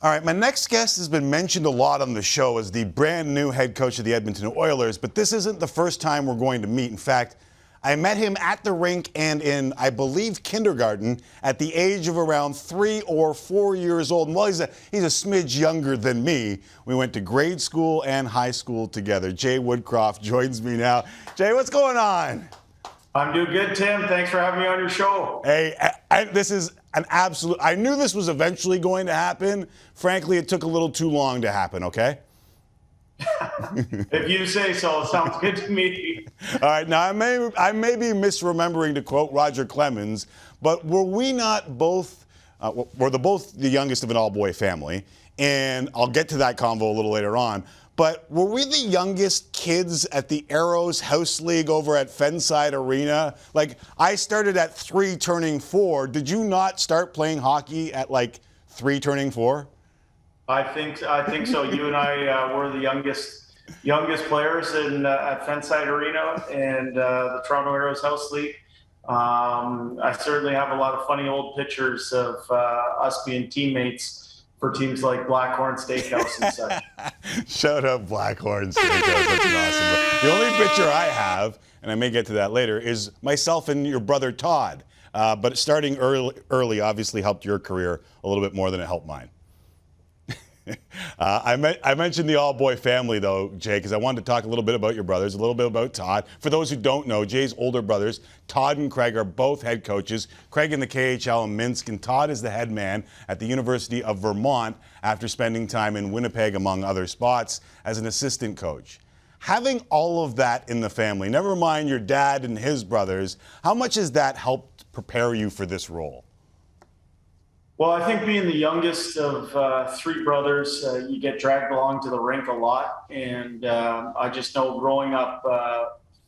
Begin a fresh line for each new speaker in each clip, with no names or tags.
All right, my next guest has been mentioned a lot on the show as the brand new head coach of the Edmonton Oilers, but this isn't the first time we're going to meet. In fact, I met him at the rink and in, I believe, kindergarten at the age of around 3 or 4 years old. And while he's a smidge younger than me, we went to grade school and high school together. Jay Woodcroft joins me now. Jay, what's going on?
I'm doing good, Tim. Thanks for having me on your show.
Hey, this is an absolute... I knew this was eventually going to happen. Frankly, it took a little too long to happen, okay?
If you say so, it sounds good to me.
All right, now I may be misremembering to quote Roger Clemens, but were we not both... we're both the youngest of an all-boy family, and I'll get to that convo a little later on. But were we the youngest kids at the Arrows House League over at Fenside Arena? Like, I started at 3 turning 4. Did you not start playing hockey at, like, 3 turning 4?
I think so. You and I were the youngest players in at Fenside Arena and the Toronto Arrows House League. I certainly have a lot of funny old pictures of us being teammates for teams like Blackhorn Steakhouse and such.
Shout out Blackhorn Steakhouse. That's awesome. The only picture I have, and I may get to that later, is myself and your brother Todd. But starting early obviously helped your career a little bit more than it helped mine. I mentioned the all-boy family, though, Jay, because I wanted to talk a little bit about your brothers, a little bit about Todd. For those who don't know, Jay's older brothers, Todd and Craig, are both head coaches. Craig in the KHL in Minsk, and Todd is the head man at the University of Vermont after spending time in Winnipeg, among other spots, as an assistant coach. Having all of that in the family, never mind your dad and his brothers, how much has that helped prepare you for this role?
Well, I think being the youngest of 3 brothers, you get dragged along to the rink a lot. And I just know growing up,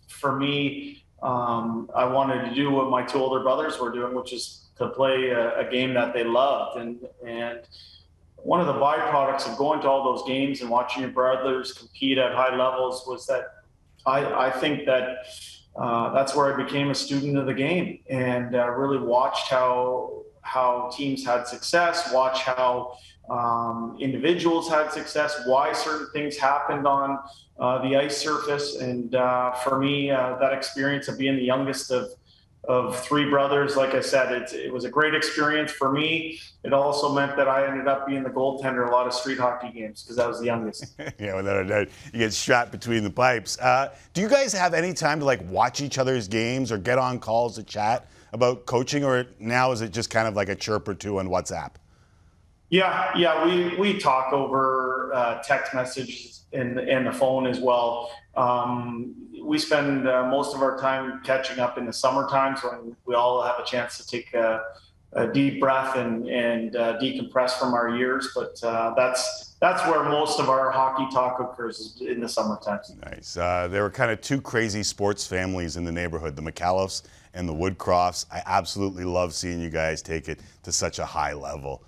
for me, I wanted to do what my 2 older brothers were doing, which is to play a game that they loved. And one of the byproducts of going to all those games and watching your brothers compete at high levels was that I think that that's where I became a student of the game and really watched how teams had success, watch how individuals had success, why certain things happened on the ice surface. And for me, that experience of being the youngest of 3 brothers, like I said, it was a great experience for me. It also meant that I ended up being the goaltender a lot of street hockey games because I was the youngest.
Yeah, without a doubt. You get strapped between the pipes. Do you guys have any time to, like, watch each other's games or get on calls to chat about coaching, or now is it just kind of like a chirp or 2 on WhatsApp?
Yeah, we talk over text messages and the phone as well. We spend most of our time catching up in the summer times when we all have a chance to take a deep breath and decompress from our years. But that's where most of our hockey talk occurs, in the summer times.
Nice. There were kind of 2 crazy sports families in the neighborhood, the McAuliffes and the Woodcrofts. I absolutely love seeing you guys take it to such a high level.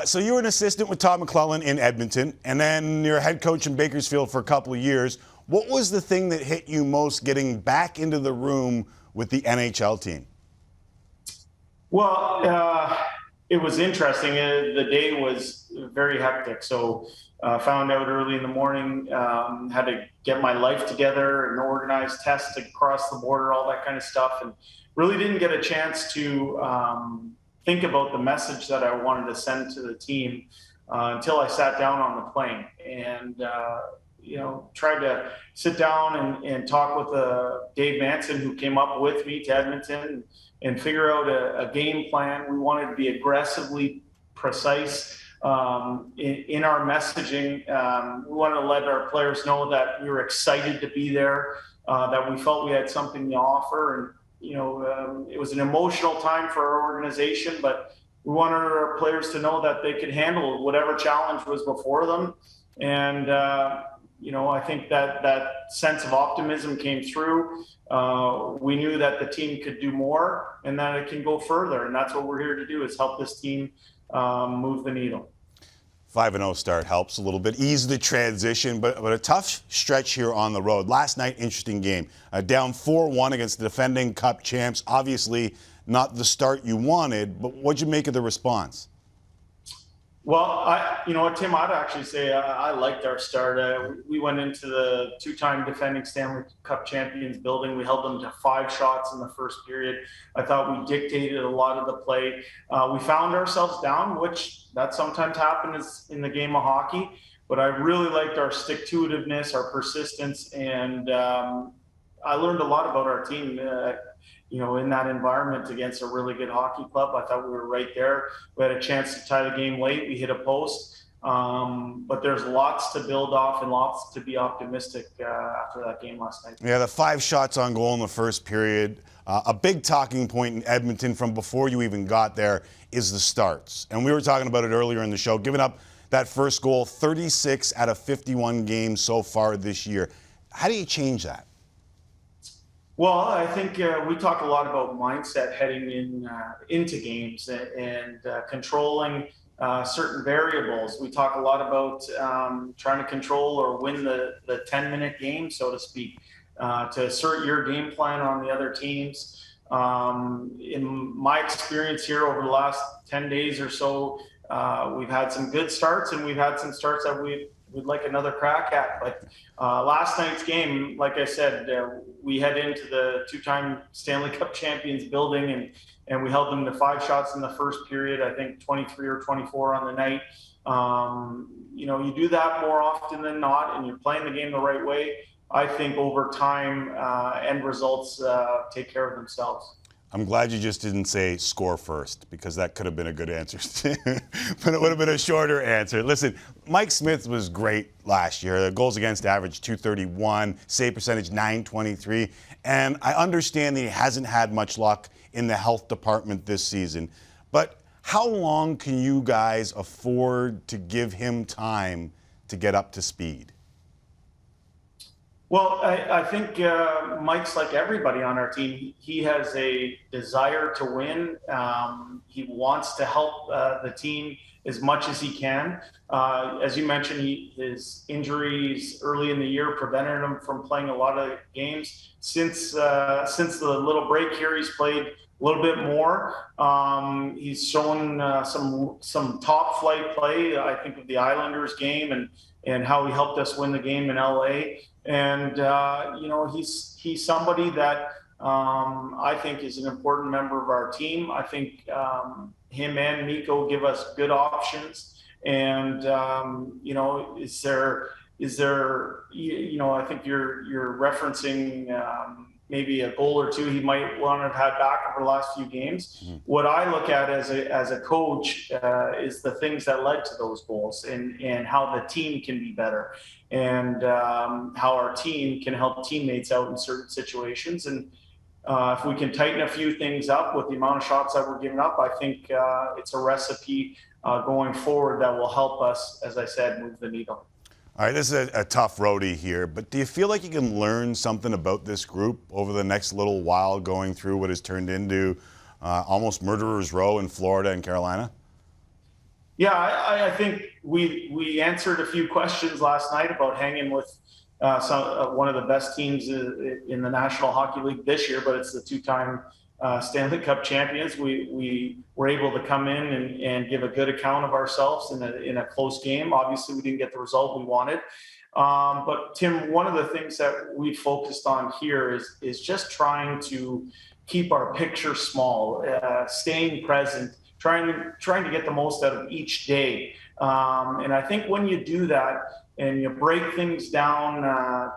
So you were an assistant with Todd McLellan in Edmonton, and then you're a head coach in Bakersfield for a couple of years. What was the thing that hit you most getting back into the room with the NHL team?
Well, it was interesting. The day was very hectic. So found out early in the morning, had to get my life together and organize tests to cross the border, all that kind of stuff. And really didn't get a chance to think about the message that I wanted to send to the team until I sat down on the plane and, tried to sit down and talk with Dave Manson, who came up with me to Edmonton, and figure out a game plan. We wanted to be aggressively precise in our messaging. We wanted to let our players know that we were excited to be there, that we felt we had something to offer. And, it was an emotional time for our organization, but we wanted our players to know that they could handle whatever challenge was before them. And, I think that sense of optimism came through. We knew that the team could do more and that it can go further. And that's what we're here to do, is help this team move the needle.
5-0 start helps a little bit, ease the transition, but a tough stretch here on the road. Last night, interesting game. Down 4-1 against the defending Cup champs. Obviously not the start you wanted, but what'd you make of the response?
Well, you know what, Tim, I'd actually say I liked our start. We went into the two-time defending Stanley Cup champions building. We held them to 5 shots in the first period. I thought we dictated a lot of the play. We found ourselves down, which that sometimes happens in the game of hockey. But I really liked our stick-to-itiveness, our persistence, and I learned a lot about our team. You know, in that environment against a really good hockey club. I thought we were right there. We had a chance to tie the game late. We hit a post. But there's lots to build off and lots to be optimistic after that game last night.
Yeah, the 5 shots on goal in the first period. A big talking point in Edmonton from before you even got there is the starts. And we were talking about it earlier in the show. Giving up that first goal 36 out of 51 games so far this year. How do you change that?
Well, I think we talk a lot about mindset heading into games and controlling certain variables. We talk a lot about trying to control or win the 10-minute game, so to speak, to assert your game plan on the other teams. In my experience here over the last 10 days or so, we've had some good starts and we've had some starts that we'd like another crack at. But last night's game, like I said, we head into the two-time Stanley Cup champions building and we held them to 5 shots in the first period, I think 23 or 24 on the night. You know, you do that more often than not and you're playing the game the right way. I think over time, end results take care of themselves.
I'm glad you just didn't say score first, because that could have been a good answer. But it would have been a shorter answer. Listen, Mike Smith was great last year. The goals against average .231, save percentage .923. And I understand that he hasn't had much luck in the health department this season. But how long can you guys afford to give him time to get up to speed?
Well, I think Mike's like everybody on our team. He has a desire to win. He wants to help the team as much as he can. As you mentioned, his injuries early in the year prevented him from playing a lot of games. Since the little break here, he's played a little bit more. He's shown some top flight play. I think of the Islanders game and how he helped us win the game in LA. And you know, he's somebody that I think is an important member of our team. I think him and Mikko give us good options. And you know, is there you know, I think you're referencing maybe a goal or two he might want to have had back over the last few games. Mm-hmm. What I look at as a coach is the things that led to those goals and how the team can be better and how our team can help teammates out in certain situations. And if we can tighten a few things up with the amount of shots that we're giving up, I think it's a recipe going forward that will help us, as I said, move the needle.
All right, this is a tough roadie here, but do you feel like you can learn something about this group over the next little while going through what has turned into almost murderer's row in Florida and Carolina?
Yeah, I think we answered a few questions last night about hanging with one of the best teams in the National Hockey League this year, but it's the two-time Stanley Cup champions. We were able to come in and give a good account of ourselves in a close game. Obviously, we didn't get the result we wanted. But Tim, one of the things that we focused on here is just trying to keep our picture small, staying present, trying to get the most out of each day. And I think when you do that and you break things down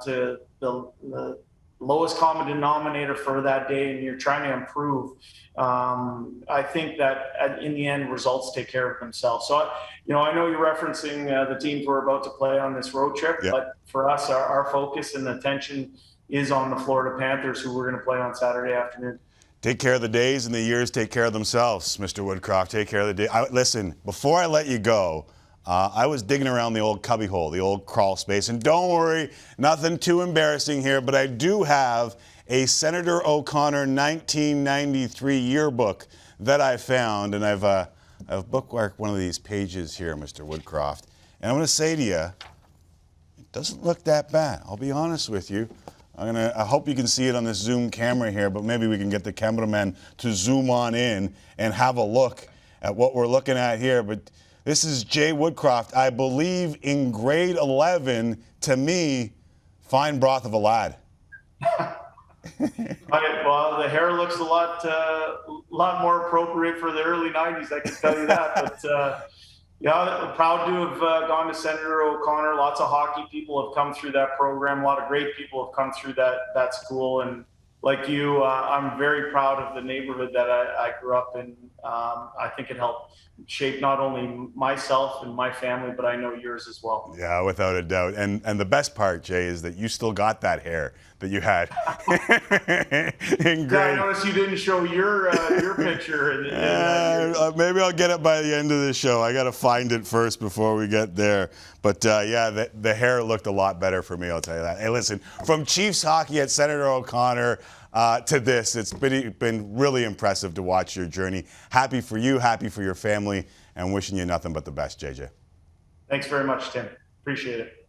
to the lowest common denominator for that day and you're trying to improve, I think that in the end results take care of themselves. So, you know, I know you're referencing the teams we're about to play on this road trip, yep. But for us, our focus and attention is on the Florida Panthers, who we're going to play on Saturday afternoon.
Take care of the days and the years take care of themselves, Mr. Woodcroft. Take care of the day. Listen, before I let you go, I was digging around the old cubbyhole, the old crawl space. And don't worry, nothing too embarrassing here, but I do have a Senator O'Connor 1993 yearbook that I found. And I've bookmarked one of these pages here, Mr. Woodcroft. And I'm going to say to you, it doesn't look that bad. I'll be honest with you. I hope you can see it on this Zoom camera here, but maybe we can get the cameraman to zoom on in and have a look at what we're looking at here. But This is Jay Woodcroft. I believe in grade 11, to me, fine broth of a lad.
Well, the hair looks a lot more appropriate for the early '90s. I can tell you that. But yeah, proud to have gone to Senator O'Connor. Lots of hockey people have come through that program. A lot of great people have come through that school. And like you, I'm very proud of the neighborhood that I grew up in. I think it helped shape not only myself and my family, but I know yours as well.
Yeah, without a doubt. And the best part, Jay, is that you still got that hair that you had in grade.
Yeah, I noticed you didn't show your picture.
Maybe I'll get it by the end of the show. I got to find it first before we get there. But yeah, the hair looked a lot better for me, I'll tell you that. Hey, listen, from Chiefs hockey at Senator O'Connor to this, it's been really impressive to watch your journey. Happy for you, happy for your family, and wishing you nothing but the best, JJ.
Thanks very much, Tim. Appreciate it.